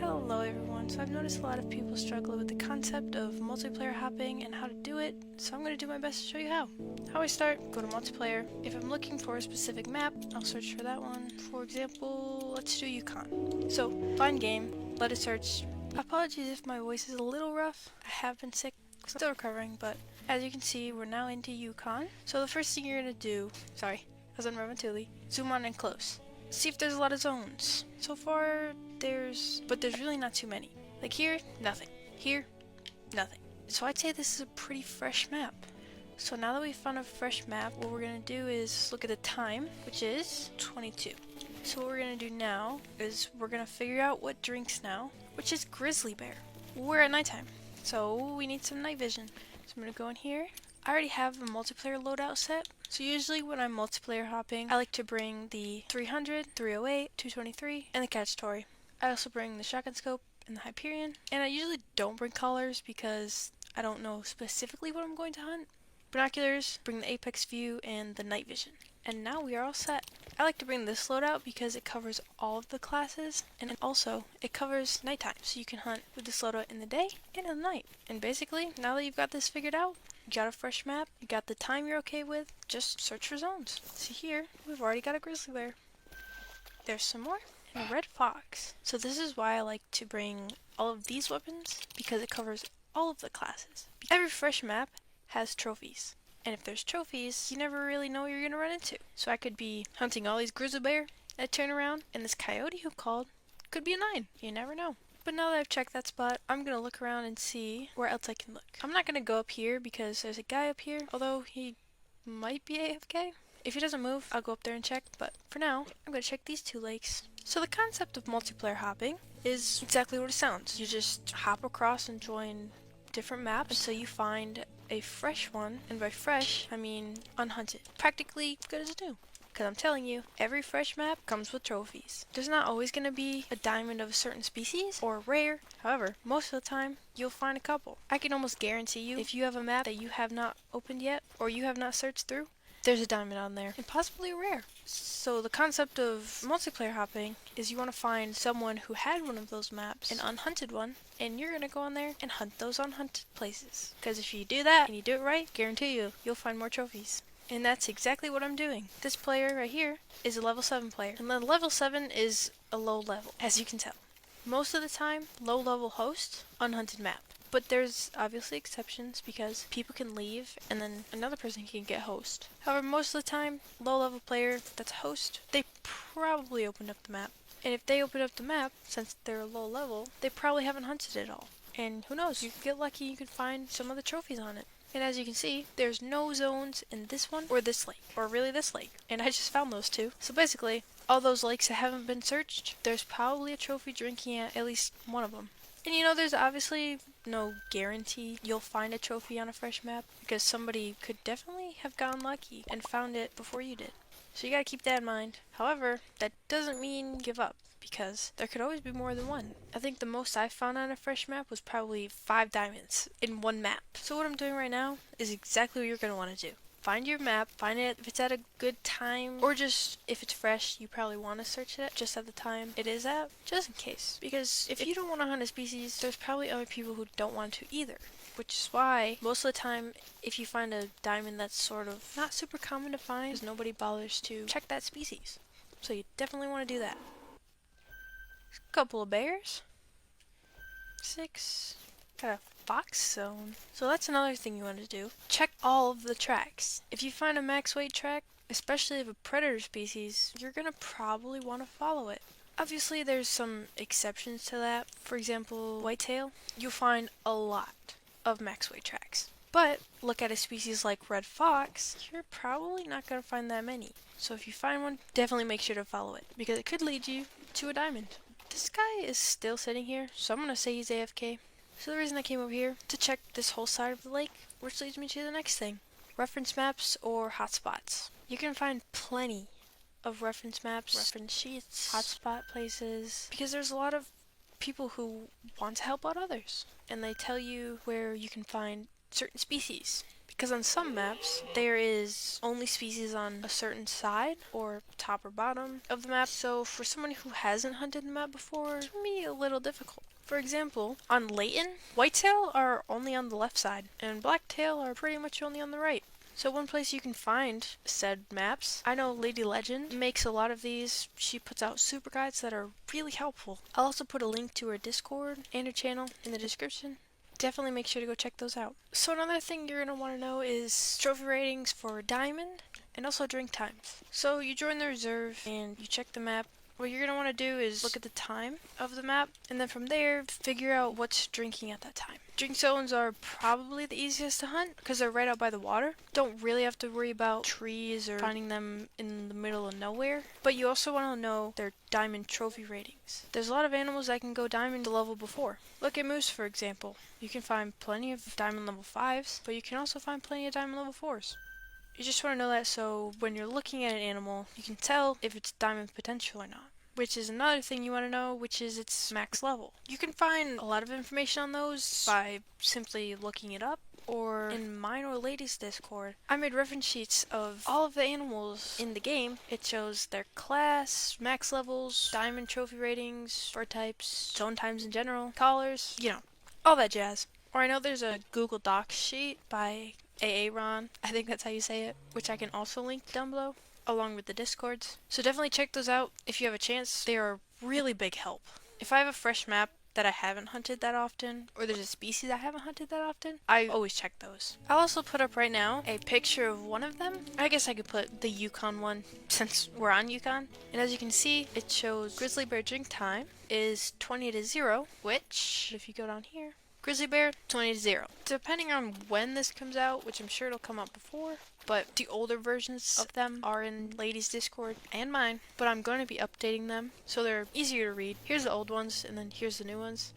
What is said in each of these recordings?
Hello everyone, so I've noticed a lot of people struggle with the concept of multiplayer hopping and how to do it, so I'm going to do my best to show you how. How I start, go to multiplayer. If I'm looking for a specific map, I'll search for that one. For example, let's do Yukon. So, find game, let it search. Apologies if my voice is a little rough. I have been sick, still recovering, but as you can see, we're now into Yukon. So the first thing you're going to do, I was on Raventuli, zoom on and close. See if there's a lot of zones. So far, there's really not too many. Like here, nothing. Here, nothing. So I'd say this is a pretty fresh map. So now that we've found a fresh map, what we're gonna do is look at the time, which is 22. So what we're gonna do now is we're gonna figure out what drinks now, which is grizzly bear. We're at nighttime, so we need some night vision. So I'm gonna go in here. I already have a multiplayer loadout set, so usually when I'm multiplayer hopping, I like to bring the 300, 308, 223, and the Cacciatore. I also bring the shotgun scope and the Hyperion, and I usually don't bring collars because I don't know specifically what I'm going to hunt. Binoculars, bring the apex view, and the night vision. And now we are all set. I like to bring this loadout because it covers all of the classes, and also it covers nighttime, so you can hunt with this loadout in the day and in the night. And basically, now that you've got this figured out, you got a fresh map, you got the time you're okay with, just search for zones. See here, we've already got a grizzly bear. There's some more, and a red fox. So this is why I like to bring all of these weapons, because it covers all of the classes. Every fresh map has trophies. And if there's trophies, you never really know what you're gonna run into. So I could be hunting all these grizzly bear, I turn around, and this coyote who called could be a 9. You never know. But now that I've checked that spot, I'm gonna look around and see where else I can look. I'm not gonna go up here because there's a guy up here, although he might be AFK. If he doesn't move, I'll go up there and check, but for now, I'm gonna check these 2 lakes. So the concept of multiplayer hopping is exactly what it sounds. You just hop across and join different maps until you find a fresh one, and by fresh, I mean unhunted. Practically good as new. Because I'm telling you, every fresh map comes with trophies. There's not always going to be a diamond of a certain species, or rare. However, most of the time, you'll find a couple. I can almost guarantee you, if you have a map that you have not opened yet, or you have not searched through, there's a diamond on there, and possibly a rare. So the concept of multiplayer hopping is you want to find someone who had one of those maps, an unhunted one, and you're going to go on there and hunt those unhunted places. Because if you do that, and you do it right, guarantee you'll find more trophies. And that's exactly what I'm doing. This player right here is a level 7 player, and the level 7 is a low level, as you can tell. Most of the time, low level host, unhunted map. But there's obviously exceptions because people can leave and then another person can get host. However, most of the time, low level player that's host, they probably opened up the map. And if they open up the map, since they're low level, they probably haven't hunted it all. And who knows, you could get lucky, you could find some of the trophies on it. And as you can see, there's no zones in this one or this lake, or really this lake. And I just found those 2. So basically, all those lakes that haven't been searched, there's probably a trophy drinking at least one of them. And you know, there's obviously no guarantee you'll find a trophy on a fresh map, because somebody could definitely have gotten lucky and found it before you did. So you gotta keep that in mind. However, that doesn't mean give up, because there could always be more than one. I think the most I found on a fresh map was probably 5 diamonds in one map. So what I'm doing right now is exactly what you're going to want to do. Find your map, find it if it's at a good time, or just if it's fresh, you probably want to search it just at the time it is at, just in case. Because if you don't want to hunt a species, there's probably other people who don't want to either. Which is why, most of the time, if you find a diamond that's sort of not super common to find, because nobody bothers to check that species. So you definitely want to do that. Couple of bears. 6. Got a fox zone. So that's another thing you want to do. Check all of the tracks. If you find a max weight track, especially of a predator species, you're gonna probably want to follow it. Obviously there's some exceptions to that. For example, whitetail, you'll find a lot of max weight tracks. But look at a species like red fox, you're probably not gonna find that many. So if you find one, definitely make sure to follow it, because it could lead you to a diamond. This guy is still sitting here, so I'm gonna say he's AFK. So the reason I came over here to check this whole side of the lake, which leads me to the next thing. Reference maps or hotspots. You can find plenty of reference maps, reference sheets, hotspot places, because there's a lot of people who want to help out others. And they tell you where you can find certain species. Because on some maps, there is only species on a certain side, or top or bottom of the map. So for someone who hasn't hunted the map before, it can be a little difficult. For example, on Layton, whitetail are only on the left side, and blacktail are pretty much only on the right. So one place you can find said maps, I know Lady Legend makes a lot of these. She puts out super guides that are really helpful. I'll also put a link to her Discord and her channel in the description. Definitely make sure to go check those out. So another thing you're going to want to know is trophy ratings for diamond and also drink times. So you join the reserve and you check the map. What you're going to want to do is look at the time of the map, and then from there figure out what's drinking at that time. Drink zones are probably the easiest to hunt because they're right out by the water. Don't really have to worry about trees or finding them in the middle of nowhere. But you also want to know their diamond trophy ratings. There's a lot of animals that can go diamond to level before. Look at moose, for example. You can find plenty of diamond level 5s, but you can also find plenty of diamond level 4s. You just want to know that so when you're looking at an animal, you can tell if it's diamond potential or not. Which is another thing you want to know, which is its max level. You can find a lot of information on those by simply looking it up, or in mine or Ladies Discord, I made reference sheets of all of the animals in the game. It shows their class, max levels, diamond trophy ratings, bird types, zone times in general, collars, all that jazz. Or I know there's a Google Docs sheet by Aaron, I think that's how you say it, which I can also link down below, along with the Discords. So definitely check those out if you have a chance. They are a really big help. If I have a fresh map that I haven't hunted that often, or there's a species I haven't hunted that often, I always check those. I'll also put up right now a picture of one of them. I guess I could put the Yukon one since we're on Yukon. And as you can see, it shows grizzly bear drink time is 20 to 0, which, if you go down here, grizzly bear, 20 to 0. Depending on when this comes out, which I'm sure it'll come out before, but the older versions of them are in Ladies Discord and mine, but I'm going to be updating them so they're easier to read. Here's the old ones, and then here's the new ones.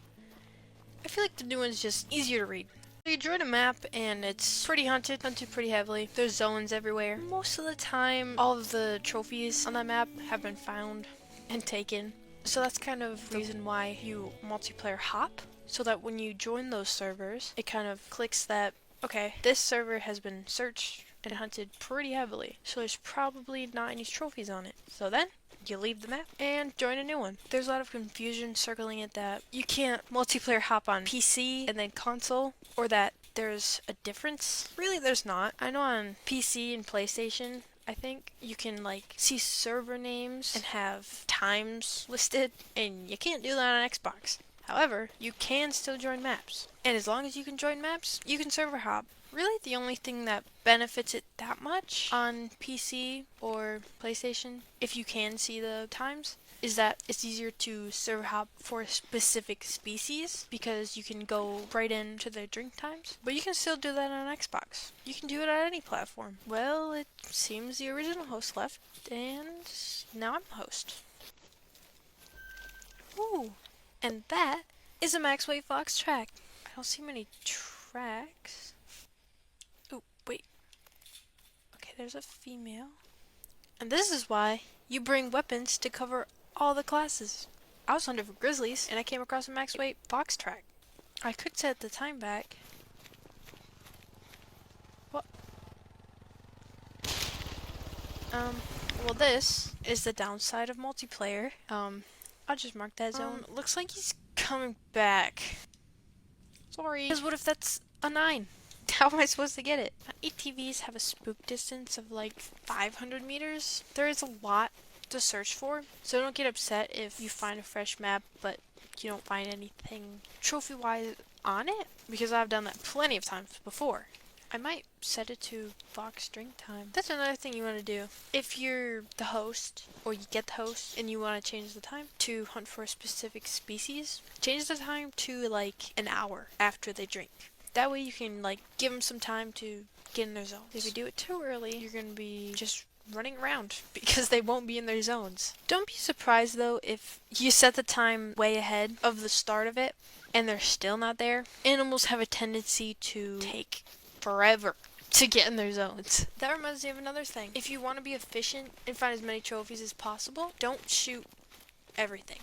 I feel like the new one's just easier to read. So you join a map, and it's pretty hunted pretty heavily. There's zones everywhere. Most of the time, all of the trophies on that map have been found and taken. So that's kind of the reason why you multiplayer hop. So that when you join those servers, it kind of clicks that, okay, this server has been searched and hunted pretty heavily, so there's probably not any trophies on it. So then, you leave the map and join a new one. There's a lot of confusion circling it that you can't multiplayer hop on PC and then console, or that there's a difference. Really, there's not. I know on PC and PlayStation, I think you can see server names and have times listed, and you can't do that on Xbox. However, you can still join maps. And as long as you can join maps, you can server hop. Really, the only thing that benefits it that much on PC or PlayStation, if you can see the times, is that it's easier to server hop for a specific species because you can go right into their drink times. But you can still do that on Xbox. You can do it on any platform. Well, it seems the original host left, and now I'm the host. Ooh. And that is a max weight fox track. I don't see many tracks. Oh, wait. Okay, there's a female. And this is why you bring weapons to cover all the classes. I was hunting for grizzlies, and I came across a max weight fox track. I could set the time back. What? Well, this is the downside of multiplayer. I'll just mark that zone. Looks like he's coming back. Sorry. Because what if that's a 9? How am I supposed to get it? ATVs have a spook distance of 500 meters. There is a lot to search for, so don't get upset if you find a fresh map, but you don't find anything trophy-wise on it, because I've done that plenty of times before. I might set it to fox drink time. That's another thing you want to do. If you're the host, or you get the host, and you want to change the time to hunt for a specific species, change the time to an hour after they drink. That way you can give them some time to get in their zones. If you do it too early, you're going to be just running around because they won't be in their zones. Don't be surprised though if you set the time way ahead of the start of it and they're still not there. Animals have a tendency to take forever to get in their zones. That reminds me of another thing. If you want to be efficient and find as many trophies as possible, don't shoot everything.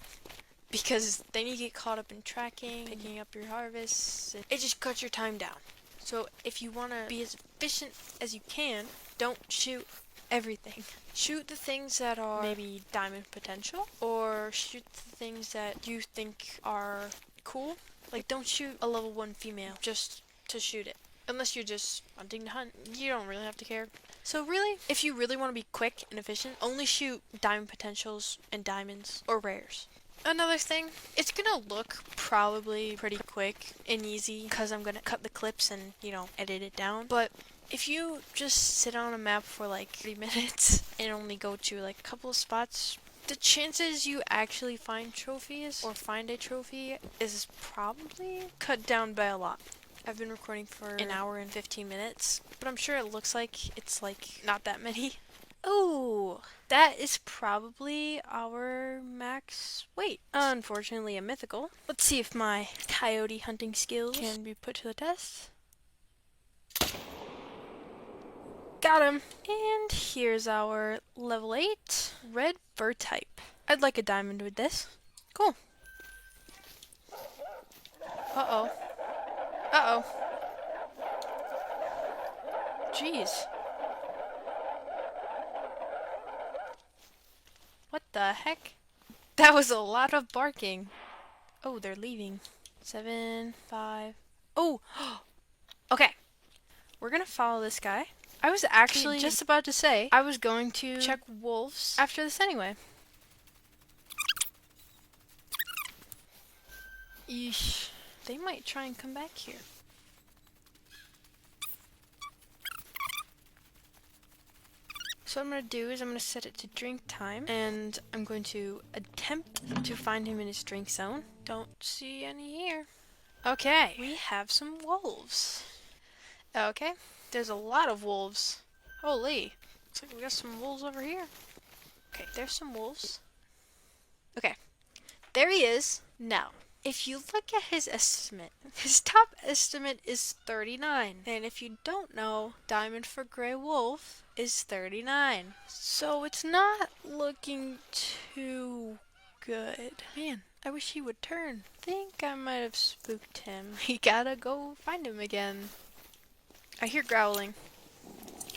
Because then you get caught up in tracking, picking up your harvests. It just cuts your time down. So if you want to be as efficient efficient as you can. Don't shoot everything. Shoot the things that are maybe diamond potential, or shoot the things that you think are cool. Like, don't shoot a level 1 female just to shoot it. Unless you're just hunting to hunt, you don't really have to care. So really, if you really want to be quick and efficient, only shoot diamond potentials and diamonds or rares. Another thing, it's gonna look probably pretty quick and easy because I'm gonna cut the clips and, you know, edit it down. But if you just sit on a map for like 3 minutes and only go to like a couple of spots, the chances you actually find trophies or find a trophy is probably cut down by a lot. I've been recording for an hour and 15 minutes, but I'm sure it looks like it's like not that many. Oh, that is probably our max weight. Unfortunately a mythical. Let's see if my coyote hunting skills can be put to the test. Got him! And here's our level 8 red fur type. I'd like a diamond with this. Cool. Uh-oh. Uh-oh. Jeez. What the heck? That was a lot of barking. Oh, they're leaving. 7, 5. Oh! Okay. We're gonna follow this guy. I was actually just about to say I was going to check wolves after this anyway. Eesh. They might try and come back here. So what I'm going to do is I'm going to set it to drink time, and I'm going to attempt to find him in his drink zone. Don't see any here. Okay, we have some wolves. Okay, there's a lot of wolves. Holy, looks like we got some wolves over here. Okay, there's some wolves. Okay, there he is. Now, if you look at his estimate, his top estimate is 39. And if you don't know, diamond for gray wolf is 39. So it's not looking too good. Man, I wish he would turn. Think I might have spooked him. We gotta go find him again. I hear growling.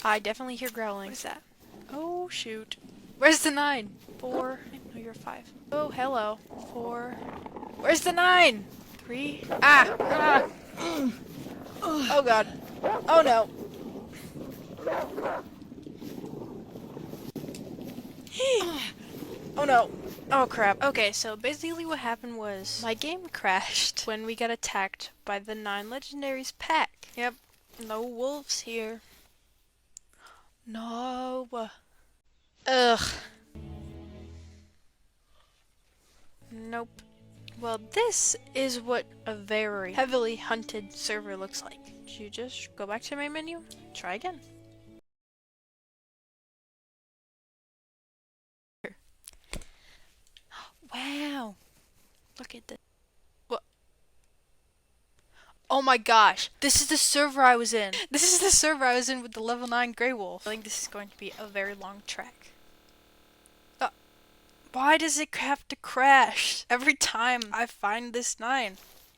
I definitely hear growling. What's that? Oh, shoot. Where's the 9? 4. No, you're 5. Oh, hello. 4. Where's the 9? 3. Ah! Ah! Oh god. Oh no. Oh no. Oh crap. Okay, so basically what happened was my game crashed when we got attacked by the 9 legendaries pack. Yep. No wolves here. No. Ugh. Nope. Well, this is what a very heavily hunted server looks like. You just go back to my menu, try again. Wow. Look at this. What? Oh my gosh. This is the server I was in. This is the server I was in with the level 9 Grey Wolf. I think this is going to be a very long track. Why does it have to crash every time I find this 9?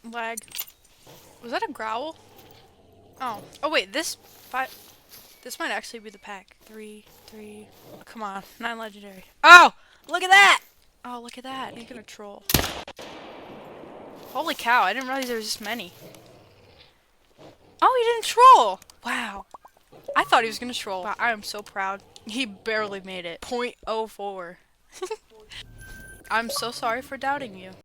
Lag. Was that a growl? Oh. Oh wait, this might actually be the pack. 3. Come on, 9 legendary. Oh! Look at that! Oh, look at that. He's gonna troll. Holy cow, I didn't realize there was this many. Oh, he didn't troll! Wow. I thought he was gonna troll. Wow, I am so proud. He barely made it. 0.04. I'm so sorry for doubting you.